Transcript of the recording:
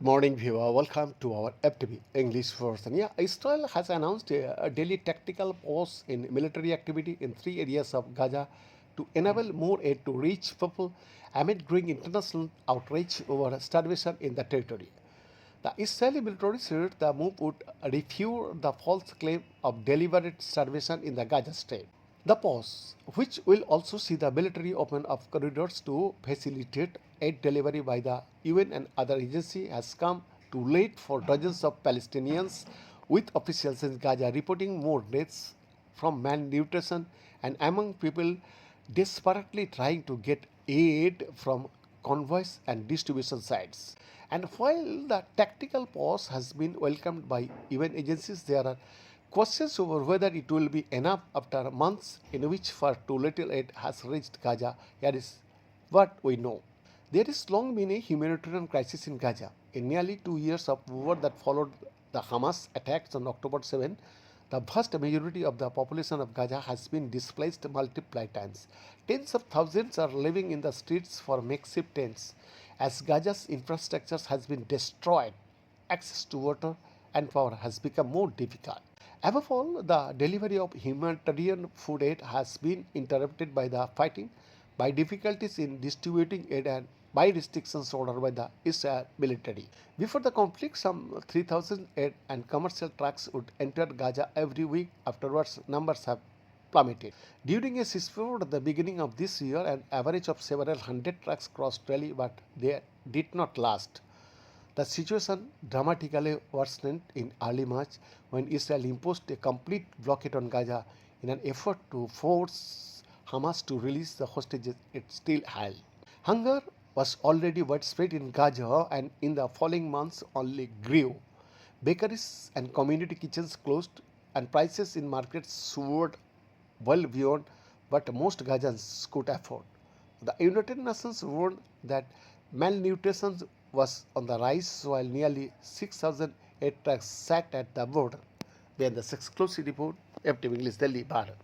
Morning viewer, welcome to our FTV English version. Yeah, Israel has announced a daily tactical pause in military activity in three areas of Gaza to enable more aid to reach people amid growing international outrage over starvation in the territory. The Israeli military said the move would refute the false claim of deliberate starvation in the Gaza Strip. The pause, which will also see the military open up corridors to facilitate aid delivery by the UN and other agencies, has come too late for dozens of Palestinians, with officials in Gaza reporting more deaths from malnutrition and among people desperately trying to get aid from convoys and distribution sites. And while the tactical pause has been welcomed by UN agencies, there are questions over whether it will be enough after months in which far too little aid has reached Gaza. Here is what we know. There has long been a humanitarian crisis in Gaza. In nearly 2 years of war that followed the Hamas attacks on October 7, the vast majority of the population of Gaza has been displaced multiple times. Tens of thousands are living in the streets for makeshift tents. As Gaza's infrastructure has been destroyed, access to water and power has become more difficult. Above all, the delivery of humanitarian food aid has been interrupted by the fighting, by difficulties in distributing aid, and by restrictions ordered by the Israel military. Before the conflict, some 3,000 aid and commercial trucks would enter Gaza every week. Afterwards, numbers have plummeted. During a ceasefire at the beginning of this year, an average of several hundred trucks crossed Delhi, but they did not last. The situation dramatically worsened in early March when Israel imposed a complete blockade on Gaza in an effort to force Hamas to release the hostages it still held. Hunger was already widespread in Gaza and in the following months only grew. Bakeries and community kitchens closed and prices in markets soared well beyond what most Gazans could afford. The United Nations warned that malnutrition was on the rise while nearly 6,000 aid trucks sat at the border. Behind the exclusive report, FTV English Delhi, Bharat.